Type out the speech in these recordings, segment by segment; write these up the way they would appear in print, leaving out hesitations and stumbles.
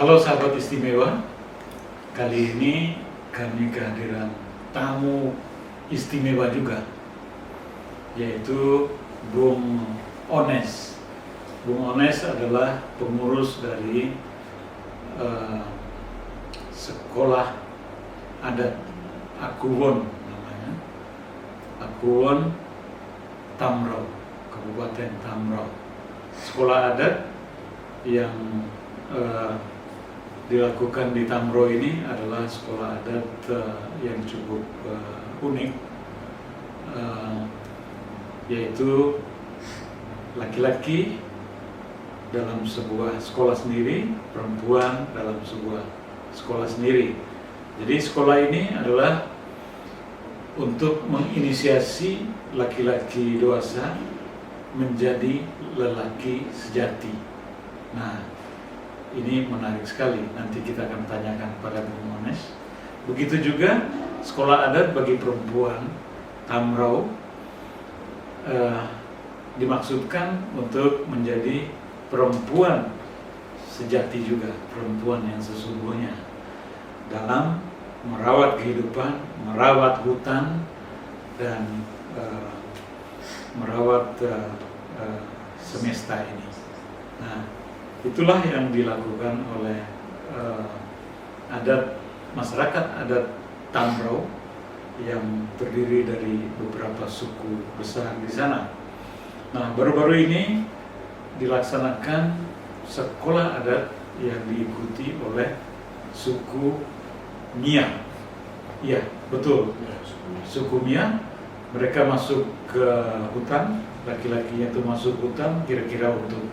Halo sahabat istimewa, kali ini kami kehadiran tamu istimewa juga, yaitu Bung Ones. Bung Ones adalah pengurus dari sekolah adat Akuwon namanya, Akuwon Tamrau, Kabupaten Tamrau. Sekolah adat yang dilakukan di Tamrau ini adalah sekolah adat yang cukup unik, yaitu laki-laki dalam sebuah sekolah sendiri, perempuan dalam sebuah sekolah sendiri. Jadi sekolah ini adalah untuk menginisiasi laki-laki dewasa menjadi lelaki sejati. Nah, ini menarik sekali, nanti kita akan tanyakan pada Bung Ones. Begitu juga sekolah adat bagi perempuan Tamrau dimaksudkan untuk menjadi perempuan sejati juga, perempuan yang sesungguhnya dalam merawat kehidupan, merawat hutan, dan merawat semesta ini. Nah, itulah yang dilakukan oleh masyarakat adat Tamrau yang terdiri dari beberapa suku besar di sana. Nah, baru-baru ini dilaksanakan sekolah adat yang diikuti oleh suku Mia. Iya, betul. Suku Mia, mereka masuk ke hutan, laki-lakinya itu masuk hutan kira-kira untuk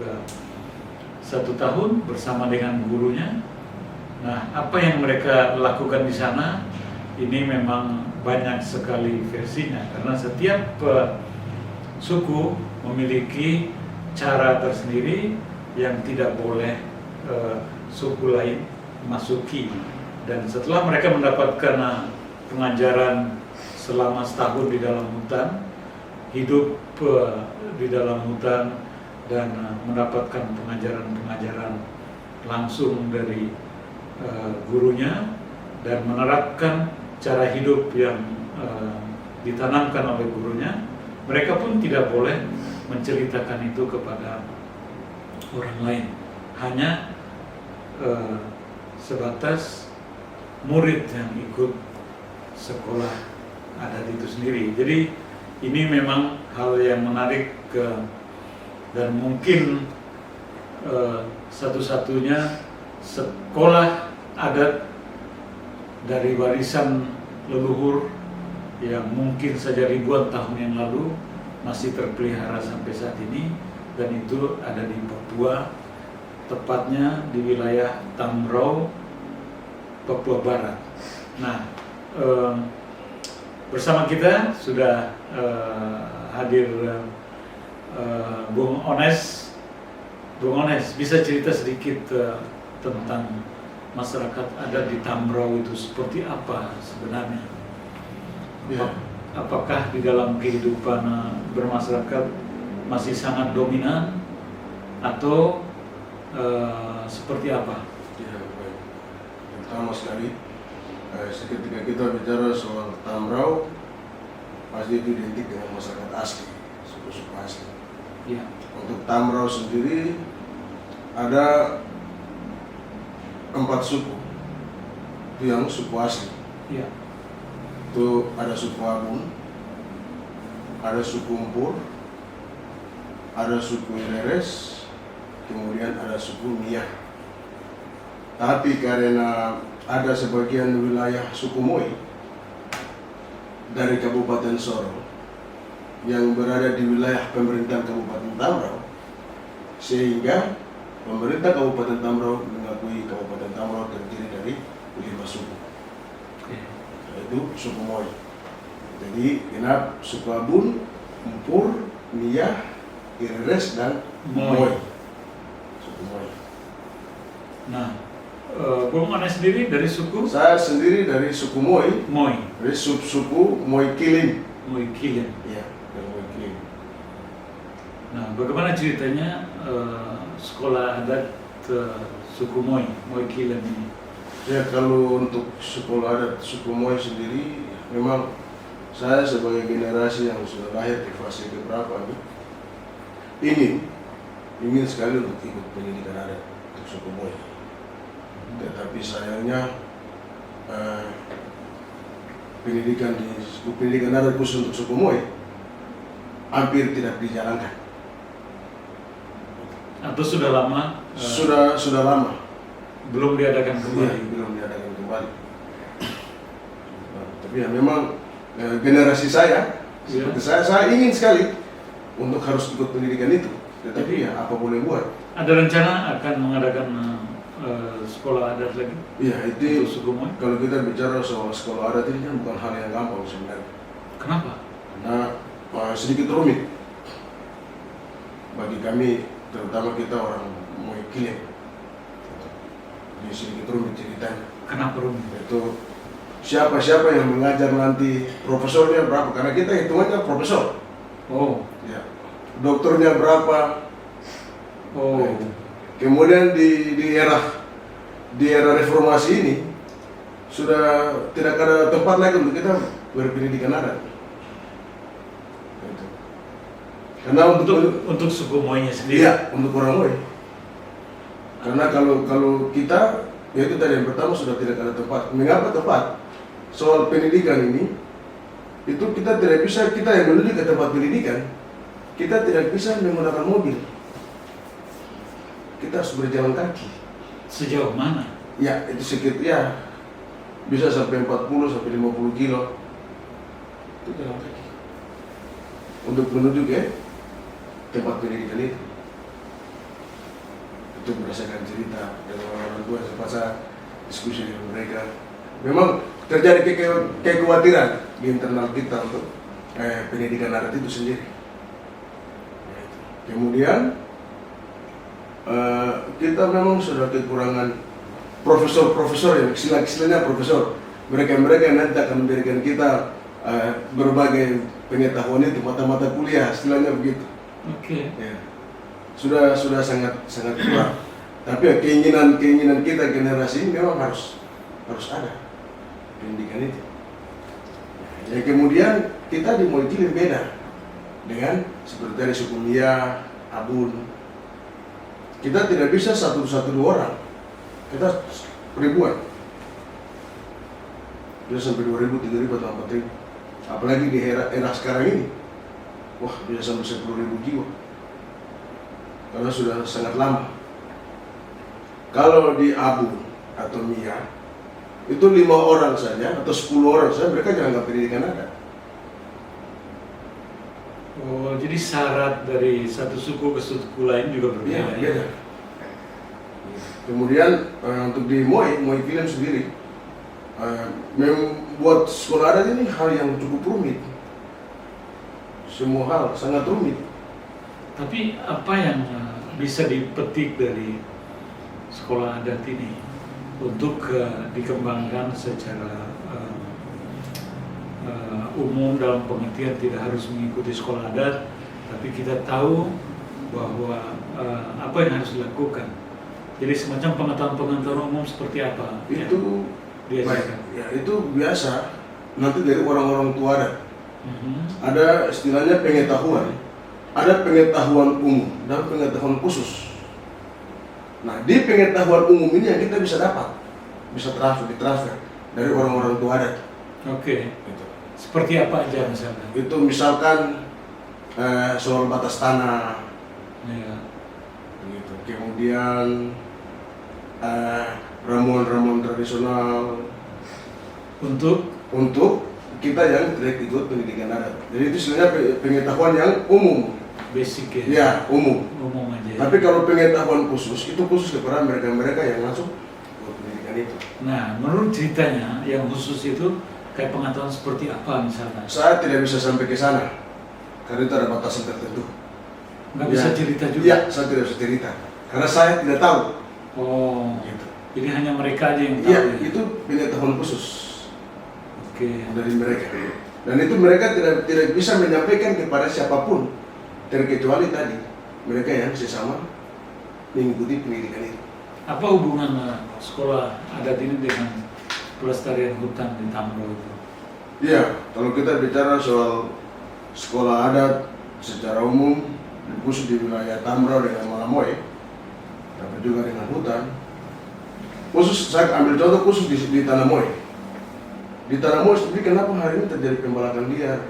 1 tahun bersama dengan gurunya. Nah, apa yang mereka lakukan di sana ini memang banyak sekali versinya, karena setiap suku memiliki cara tersendiri yang tidak boleh suku lain masuki. Dan setelah mereka mendapatkan pengajaran selama setahun di dalam hutan, hidup di dalam hutan, dan mendapatkan pengajaran-pengajaran langsung dari gurunya, dan menerapkan cara hidup yang ditanamkan oleh gurunya, mereka pun tidak boleh menceritakan itu kepada orang lain, hanya sebatas murid yang ikut sekolah adat itu sendiri. Jadi ini memang hal yang menarik dan mungkin satu-satunya sekolah adat dari warisan leluhur yang mungkin saja ribuan tahun yang lalu masih terpelihara sampai saat ini, dan itu ada di Papua, tepatnya di wilayah Tamrau, Papua Barat. Nah, bersama kita sudah hadir Bung Ones. Bung Ones, bisa cerita sedikit tentang masyarakat adat di Tamrau itu seperti apa sebenarnya? Ya. Apakah di dalam kehidupan bermasyarakat masih sangat dominan atau seperti apa? Ya, baik. Pertama sekali, ketika kita bicara soal Tamrau, pasti itu identik dengan masyarakat asli, suku-suku asli. Ya. Untuk Tamrau sendiri ada 4 suku, itu yang suku asli. Ya. Itu ada suku Abun, ada suku Mpur, ada suku Ireres, kemudian ada suku Mia. Tapi karena ada sebagian wilayah suku Moi dari Kabupaten Sorong yang berada di wilayah pemerintahan Kabupaten Tamrau, sehingga pemerintah Kabupaten Tamrau mengakui Kabupaten Tamrau terdiri dari 5 suku, yaitu suku Moi. Jadi genap suku Abun, Mpur, Mia, Ireres, dan Moi. Suku Moi. Nah, Bung Ones sendiri dari suku? Saya sendiri dari suku Moi. Moi. Dari suku Moi Kilim. Moi Kilim. Iya, dari Moi Kilim. Nah, bagaimana ceritanya sekolah adat suku Moi Kilen ini? Ya, kalau untuk sekolah adat suku Moi sendiri, memang saya sebagai generasi yang sudah lahir di fase keberapa ini ingin sekali untuk ikut pendidikan adat untuk suku Moi. Tetapi sayangnya pendidikan adat khusus untuk suku Moi hampir tidak dijalankan. Atau sudah lama? Sudah lama. Belum diadakan kembali. Ya, belum diadakan kembali. Tapi ya memang generasi saya, seperti saya ingin sekali untuk harus ikut pendidikan itu. Tetapi ya apa boleh buat. Ada rencana akan mengadakan sekolah adat lagi? Iya, itu untuk suku Moi? kalau kita bicara soal sekolah adat ini kan bukan hal yang gampang sebenarnya. Kenapa? Karena sedikit rumit bagi kami, terutama kita orang Moi Kilen. Jadi sedikit rumit ceritanya. Kenapa rumit? Itu siapa yang mengajar nanti, profesornya berapa? Karena kita hitungannya profesor. Oh. Ya. Dokternya berapa? Oh. Nah, kemudian di era reformasi ini sudah tidak ada tempat lagi untuk kita berpendidikan adat. Gitu. Karena untuk suku Moi-nya sendiri. Iya, untuk orang Moi. Karena kalau kita, yaitu tadi yang pertama sudah tidak ada tempat. Mengapa tempat? Soal pendidikan ini, itu kita tidak bisa, kita yang menuju ke tempat pendidikan, kita tidak bisa menggunakan mobil. Kita harus berjalan kaki. Sejauh mana? Ya, itu sekitar ya bisa sampai 40 sampai 50 kilo. Itu jalan kaki. Untuk menuju ke tempat pendidikan itu. Itu berdasarkan cerita dari orang tua sempat saya diskusi dengan mereka. Memang terjadi kekhawatiran di internal kita untuk pendidikan adat itu sendiri. Kemudian kita memang sudah kekurangan profesor-profesor yang istilahnya profesor. Mereka yang nanti akan memberikan kita berbagai pengetahuan itu, mata-mata kuliah, istilahnya begitu. Oke. Ya. Sudah sangat kurang. Tapi ya, keinginan kita generasi ini memang harus ada pendidikan itu. Ya, kemudian kita di Moi Kilen beda dengan seperti dari suku Mia, Abun. Kita tidak bisa satu dua orang. Kita ribuan. Bisa sampai 2.000, 3.000 atau 4.000. Apalagi di era sekarang ini. Wah, bisa sampai 10.000 jiwa. Karena sudah sangat lama. Kalau di Abun atau Mia, itu 5 orang saja atau 10 orang saja mereka jangan pendidikan adat. Oh, jadi syarat dari satu suku ke suku lain juga berbeda. Iya, beda. Kemudian untuk di Moi Kilen sendiri, membuat sekolah adat ini hal yang cukup rumit. Semua hal sangat rumit. Tapi apa yang bisa dipetik dari sekolah adat ini untuk dikembangkan secara umum dalam pengertian tidak harus mengikuti sekolah adat, tapi kita tahu bahwa apa yang harus dilakukan. Jadi semacam pengetahuan umum seperti apa Itu diajarkan? Ya, itu biasa nanti dari orang-orang tua adat. Ada istilahnya pengetahuan. Ada pengetahuan umum dan pengetahuan khusus. Nah, di pengetahuan umum ini yang kita bisa dapat, bisa ditransfer dari orang-orang tua adat. Oke. Gitu. Seperti apa aja misalnya? Itu misalkan soal batas tanah, Ya. gitu. Kemudian ramuan-ramuan tradisional untuk kita yang tidak ikut pendidikan adat. Jadi itu sebenarnya pengetahuan yang umum. Basic ya? Ya, umum. Umum aja. Tapi kalau pengetahuan khusus, itu khusus kepada mereka-mereka yang masuk ke pendidikan itu. Nah, menurut ceritanya yang khusus itu kayak pengetahuan seperti apa misalnya? Saya tidak bisa sampai ke sana, karena itu ada batasan tertentu. Nggak bisa cerita juga? Iya, saya tidak bisa cerita, karena saya tidak tahu. Oh, Gitu. jadi hanya mereka aja yang tahu Iya, ya? itu pengetahuan khusus Oke. dari mereka. Dan itu mereka tidak bisa menyampaikan kepada siapapun, terkecuali tadi mereka yang sesama mengikuti pendidikan itu. Apa hubungan sekolah adat ini dengan pelestarian hutan di Tamro itu? Iya, kalau kita bicara soal sekolah adat secara umum, khusus di wilayah Tamro dengan Malamoy, tapi juga dengan hutan. Khusus saya ambil contoh khusus di Tanamoy. Di Tanamoy sendiri kenapa hari ini terjadi pembalakan liar?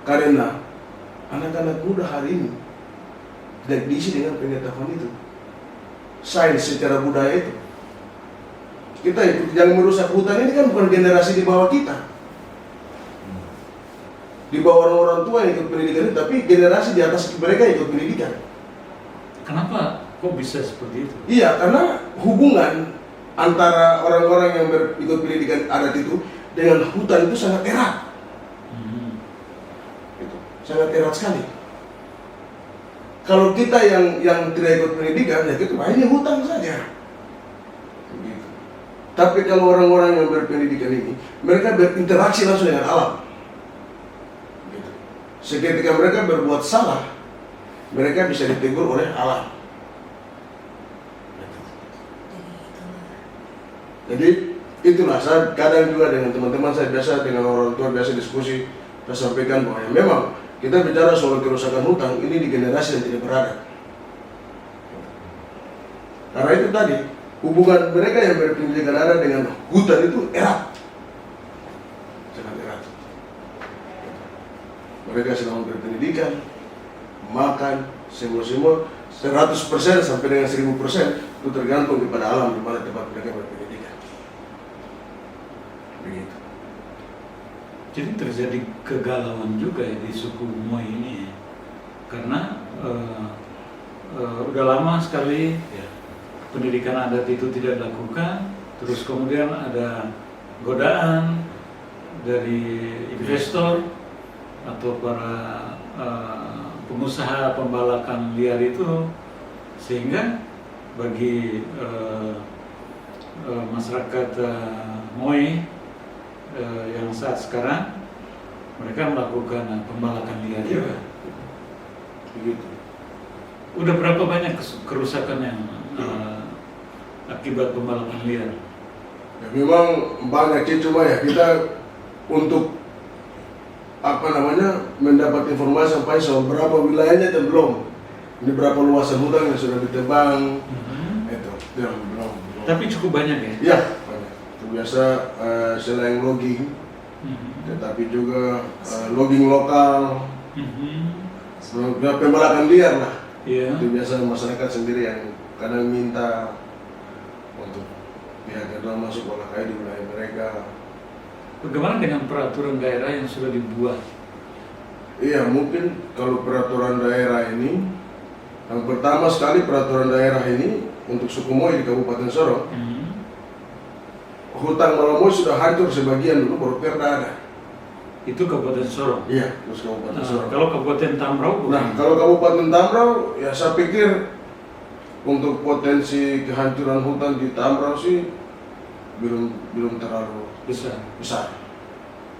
Karena anak-anak muda hari ini tidak diisi dengan pengetahuan itu, sains secara budaya itu. Kita itu yang merusak hutan ini kan bukan generasi di bawah kita, di bawah orang tua yang ikut pendidikan itu, tapi generasi di atas mereka yang ikut pendidikan. Kenapa kok bisa seperti itu? Iya, karena hubungan antara orang-orang yang ikut pendidikan adat itu dengan hutan itu sangat erat. Itu sangat erat sekali. Kalau kita yang tidak ikut pendidikan, ya kita mainnya hutan saja. Begitu. Tapi kalau orang-orang yang berpendidikan ini, mereka berinteraksi langsung dengan alam. Gitu. Seketika mereka berbuat salah, mereka bisa ditegur oleh alam. Jadi itulah, saya kadang juga dengan teman-teman saya biasa, dengan orang tua biasa diskusi, saya sampaikan bahwa ya memang kita bicara soal kerusakan hutan ini di generasi yang tidak beradab. Karena itu tadi, hubungan mereka yang berpendidikan adat dengan hutan itu erat, sangat erat. Mereka sedang berpendidikan, makan, semua 100% sampai dengan 1000% itu tergantung kepada alam di mana tempat mereka berpendidikan. Begitu. Jadi terjadi kegalauan juga ya di suku Moy ini ya. Karena udah lama sekali ya, pendidikan adat itu tidak dilakukan, terus kemudian ada godaan dari investor atau para pengusaha pembalakan liar itu, sehingga bagi masyarakat Moy yang saat sekarang mereka melakukan pembalakan liar juga. Begitu. Udah berapa banyak kerusakan yang akibat pembalakan liar? Ya, memang banyak sih, cuma ya kita untuk mendapat informasi sampai soal berapa wilayahnya dan belum. Ini berapa luasan hutan yang sudah ditebang, itu yang belum. Tapi cukup banyak ya? Iya, banyak. Itu biasa selain logging, tetapi juga logging lokal, pembalakan liar lah. Iya. Itu biasa masyarakat sendiri yang kadang minta untuk pihak yang masuk olah kayu di wilayah mereka. Bagaimana dengan peraturan daerah yang sudah dibuat? Iya, mungkin kalau peraturan daerah ini, yang pertama sekali peraturan daerah ini untuk suku Moy di Kabupaten Sorong, hutan Malamoy sudah hancur sebagian dulu, baru perda ada. Itu Kabupaten Sorong? Iya, terus Kabupaten Sorong. Kalau Kabupaten Tamrau? Nah, kalau Kabupaten Tamrau, ya saya pikir untuk potensi kehancuran hutan di Tamrau sih belum terlalu besar.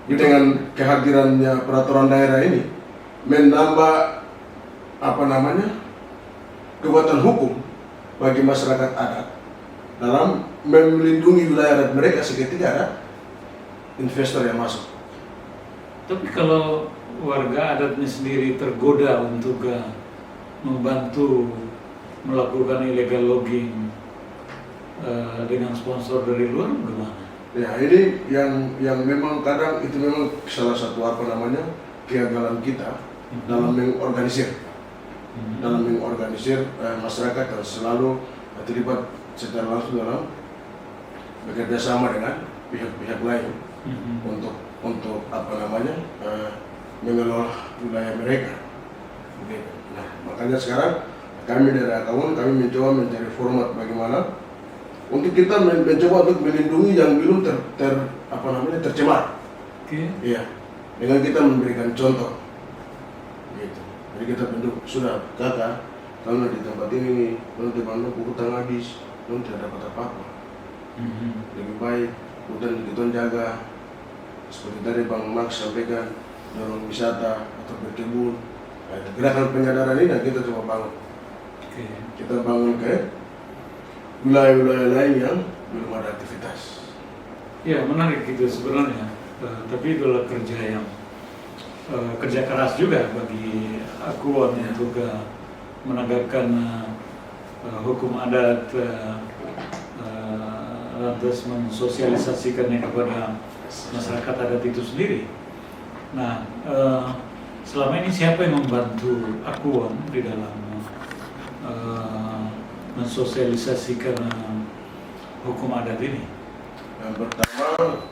Dengan kehadirannya peraturan daerah ini menambah kekuatan hukum bagi masyarakat adat dalam melindungi wilayah adat mereka seketika ada investor yang masuk. Tapi kalau warga adatnya sendiri tergoda untuk membantu melakukan illegal logging dengan sponsor dari luar, gimana? Ya, ini yang memang kadang itu memang salah satu kegagalan kita dalam mengorganisir, masyarakat yang selalu terlibat secara langsung dalam bekerja sama dengan pihak-pihak lain untuk mengelola wilayah mereka. Begitu. Nah, makanya sekarang kami dari Akawun mencoba mencari format bagaimana untuk kita mencoba untuk melindungi yang belum tercemar. Iya, dengan kita memberikan contoh. Gitu. Jadi kita bentuk sudah kakak, kalau di tempat ini nanti bantu hutan habis, nanti tidak dapat apa-apa. Lebih baik hutan kita jaga. Seperti tadi Bang Max sampaikan, dorong wisata atau berkebun. Nah, gerakan penyadaran ini kita coba bangun. Kita bangun ke wilayah-wilayah lain yang belum ada aktivitas. Ya, menarik itu sebenarnya. Tapi itulah kerja yang kerja keras juga bagi Akuan untuk menegakkan hukum adat, lantas mensosialisasikannya kepada masyarakat adat itu sendiri. Nah, selama ini siapa yang membantu Akuan di dalam mensosialisasikan hukum adat ini? Yang pertama,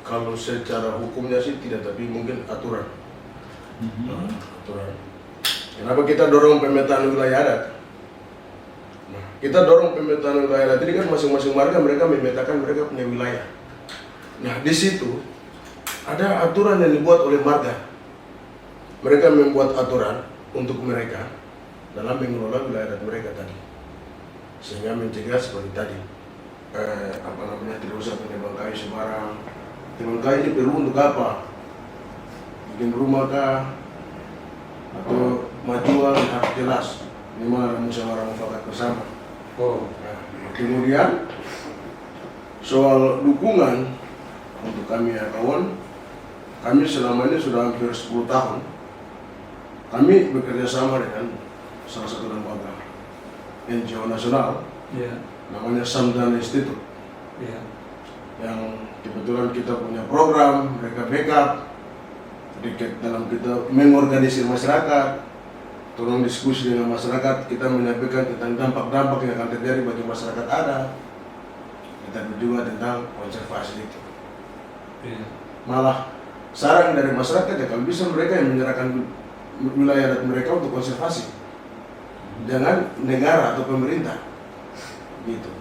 kalau secara hukumnya sih tidak, tapi mungkin aturan. Aturan. Kenapa kita dorong pemetaan wilayah adat? Nah, kita dorong pemetaan wilayah adat ini kan masing-masing warga mereka memetakan mereka punya wilayah. Nah, di situ ada aturan yang dibuat oleh marga. Mereka membuat aturan untuk mereka dalam mengelola wilayah adat mereka tadi, sehingga mencegah seperti tadi, tidak usah menebang kayu sembarang. Tebang kayu ini perlu untuk apa? Bikin rumah kah? Atau majuan harus jelas. Ini mana musyawarah mufakat bersama. Nah, kemudian soal dukungan untuk kami ya kawan, kami selama ini sudah hampir 10 tahun. Kami bekerja sama dengan salah satu lembaga NGO nasional, namanya Samdana Institute, yang kebetulan kita punya program, mereka backup, sedikit dalam kita mengorganisir masyarakat, tolong diskusi dengan masyarakat, kita menyampaikan tentang dampak-dampak yang akan terjadi bagi masyarakat adat, tetapi juga tentang konservasi itu. Malah saran dari masyarakat ya kalau bisa mereka yang menyerahkan wilayah adat mereka untuk konservasi, jangan negara atau pemerintah, gitu.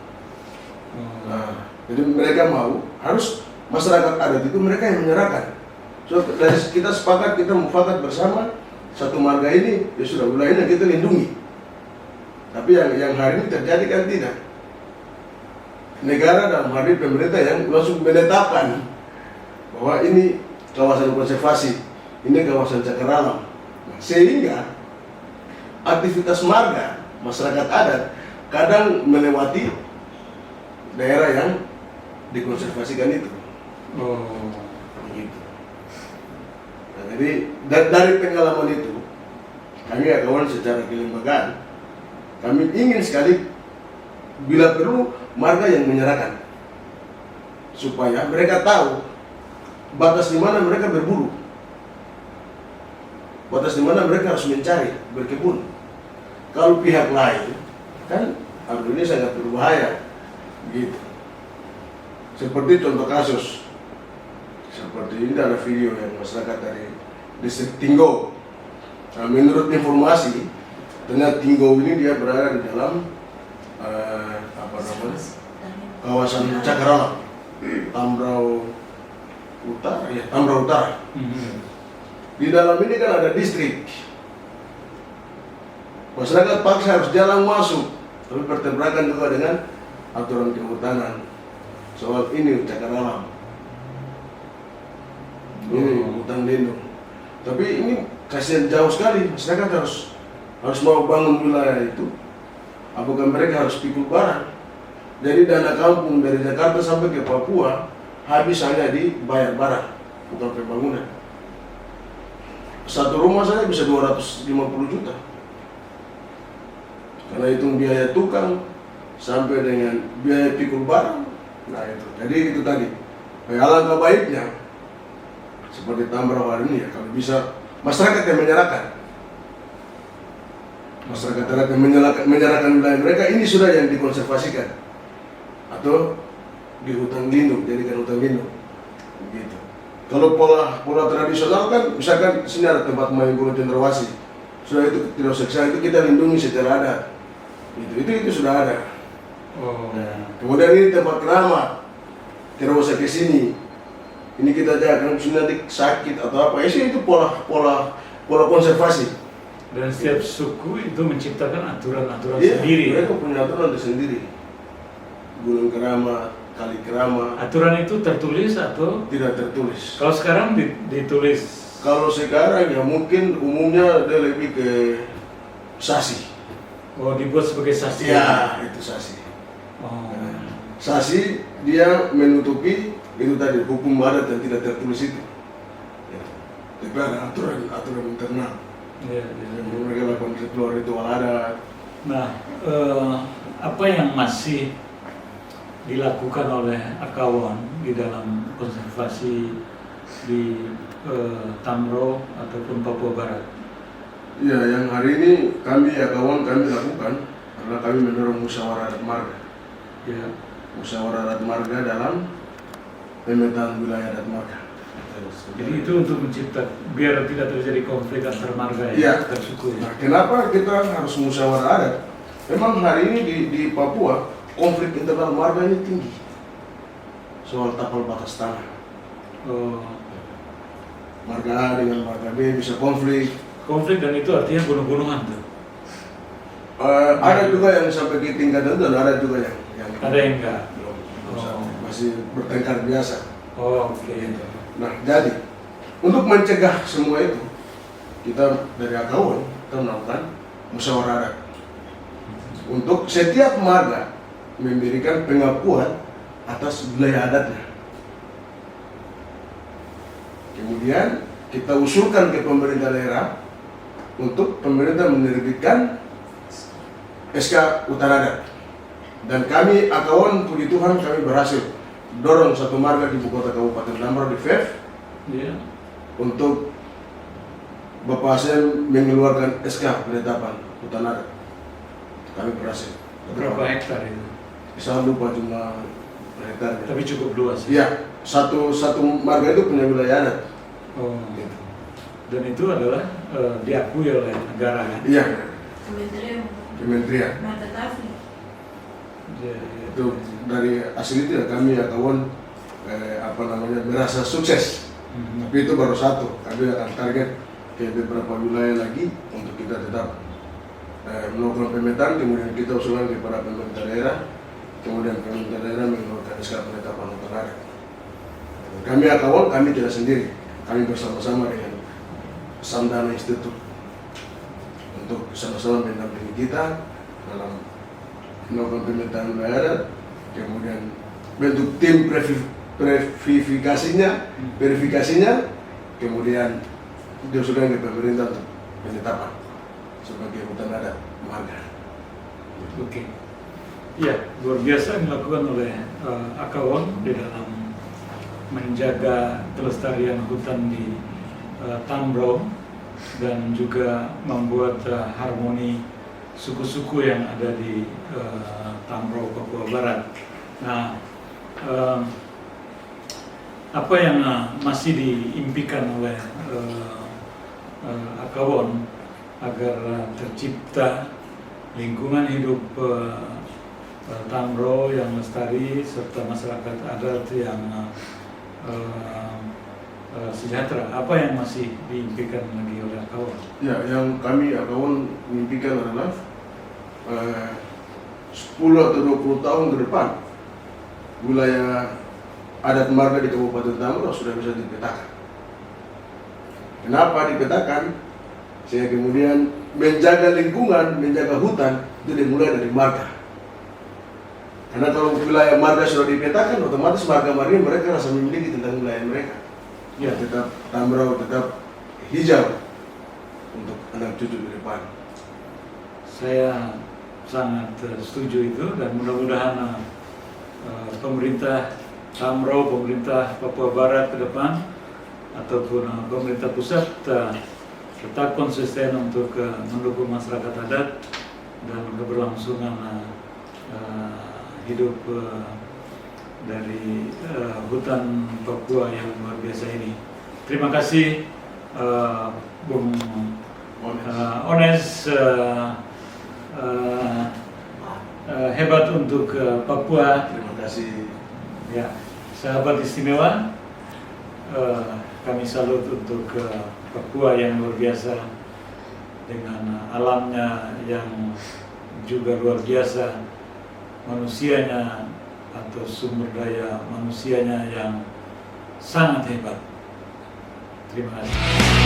Nah, jadi mereka mau harus masyarakat adat itu mereka yang menyerahkan. So dari kita sepakat, kita mufakat bersama satu marga ini, ya sudah wilayahnya kita lindungi. Tapi yang hari ini terjadi kan tidak. Negara dalam hal ini pemerintah yang langsung menetapkan bahwa ini kawasan konservasi, ini kawasan cagar alam. Nah, sehingga aktivitas marga masyarakat adat kadang melewati daerah yang dikonservasikan itu. Begitu. Nah, jadi dari pengalaman itu, kami kawan secara kelembagaan, kami ingin sekali bila perlu marga yang menyerahkan, supaya mereka tahu batas di mana mereka berburu, batas di mana mereka harus mencari, berkebun. Kalau pihak lain, kan ini sangat berbahaya, gitu. Seperti contoh kasus, seperti ini ada video yang masyarakat dari distrik Tinggo. Nah, menurut informasi, ternyata Tinggo ini dia berada di dalam kawasan cagar alam, Tambrau Utara, ya Tambrau Utara. Di dalam ini kan ada distrik. Masyarakat paksa harus jalan masuk, tapi bertabrakan juga dengan aturan kehutanan. Soal ini cagar alam, ini hutan lindung. Tapi ini kasihan jauh sekali, masyarakat harus mau bangun wilayah itu. Apakah mereka harus pikul barang? Jadi dana kampung dari Jakarta sampai ke Papua habis hanya dibayar barang, bukan pembangunan. Satu rumah saja bisa 250 juta. Karena hitung biaya tukang sampai dengan biaya pikul barang. Nah itu, jadi itu tadi. Alangkah baiknya seperti Tambrau hari ini ya, kalau bisa masyarakat yang menyerahkan. Masyarakat yang menyerahkan wilayah mereka ini sudah yang dikonservasikan atau di hutan lindung, jadikan hutan lindung. Begitu. Kalau pola tradisional kan, misalkan sini ada tempat main bola cendrawasih, sudah itu tidak seksa itu kita lindungi secara adat. Itu sudah ada. Nah, kemudian ini tempat keramat, tidak usah ke sini. Ini kita jaga, sini nanti sakit atau apa. Itu pola konservasi. Dan setiap suku itu menciptakan aturan-aturan sendiri. Mereka punya aturan sendiri. Gunung Keramat, Kali Keramat. Aturan itu tertulis atau tidak tertulis? Kalau sekarang ditulis. Kalau sekarang ya mungkin umumnya dia lebih ke sasi. Oh, dibuat sebagai sasi. Ya, itu sasi. Oh. Sasi dia menutupi itu tadi hukum adat yang tidak tertulis itu. Ya. Tapi ada aturan internal. Iya. Yang mereka lakukan ritual adat. Nah, apa yang masih dilakukan oleh Akawon di dalam konservasi di Tamro ataupun Papua Barat? Ya, yang hari ini kami kami lakukan karena kami mendorong musyawarah adat marga. Ya. Musyawarah adat marga dalam pemetaan wilayah adat marga. Jadi itu untuk mencipta biar tidak terjadi konflik antar marga Ya. antar suku. Nah, kenapa kita harus musyawarah adat? Memang hari ini di Papua konflik internal marga ini tinggi soal tapal batas tanah. Oh. Marga A dengan marga B bisa konflik. Konflik dan itu artinya bunuh-bunuhan tuh. Ada juga yang sampai ke tingkat itu dan ada juga yang Ada yang enggak. belum Oh. masih bertengkar biasa. Oh, oke. Nah, jadi untuk mencegah semua itu, kita dari Akawon kita melakukan musyawarah adat untuk setiap marga memberikan pengakuan atas wilayah adatnya. Kemudian kita usulkan ke pemerintah daerah untuk pemerintah menerbitkan SK hutan adat. Dan kami Akawon, puji Tuhan, kami berhasil dorong satu marga di ibu kota Kabupaten Tamro di FEV Iya. untuk Bapak Hasem mengeluarkan SK penetapan hutan adat. Kami berhasil. Berapa hektar itu? Saya lupa cuma hektar. Tapi cukup luas. Iya, satu marga itu punya wilayah adat. Oh. Gitu. Dan itu adalah diakui oleh negara kan? Iya, Kementerian kementerian. Mata Tafi. Iya, iya. Itu dari hasil itu ya kami Akawon merasa sukses. Mhm. Tapi itu baru satu. Kami akan target ke beberapa wilayah lagi untuk kita tetap melakukan pemetaan, kemudian kita usulkan kepada pemerintah daerah, kemudian pemerintah daerah mengeluarkan SK penetapan hutan adat. Kami Akawon, kami tidak sendiri, kami bersama-sama dengan Samdana Institute untuk sama-sama mendampingi kita dalam melakukan pemetaan wilayah adat, kemudian bentuk tim verifikasinya, kemudian diusulkan ke pemerintah untuk penetapan sebagai hutan adat marga. Oke. Iya, luar biasa yang dilakukan oleh Akawon di dalam menjaga kelestarian hutan di Tamro dan juga membuat harmoni suku-suku yang ada di Tamro, Papua Barat. Nah, apa yang masih diimpikan oleh Akawon agar tercipta lingkungan hidup Tamro yang lestari serta masyarakat adat yang sejahtera? Apa yang masih diimpikan lagi oleh Akawon? Ya, yang kami Akawon mimpikan adalah 10 atau 20 tahun ke depan wilayah adat marga di Kabupaten Tamro sudah bisa dipetakan. Kenapa dipetakan? Sehingga kemudian menjaga lingkungan, menjaga hutan itu dimulai dari marga. Karena kalau wilayah marga sudah dipetakan, otomatis marga-marga mereka rasa memiliki tentang wilayah mereka. Ya, tetap Tamro, tetap hijau untuk anak cucu di depan. Saya sangat setuju itu dan mudah-mudahan pemerintah Tamro, pemerintah Papua Barat ke depan ataupun pemerintah pusat tetap konsisten untuk mendukung masyarakat adat dan keberlangsungan hidup dari hutan Papua yang luar biasa ini. Terima kasih Bung Ones, hebat untuk Papua. Terima kasih. Ya, sahabat istimewa, kami salut untuk Papua yang luar biasa dengan alamnya yang juga luar biasa, manusianya atau sumber daya manusianya yang sangat hebat. Terima kasih.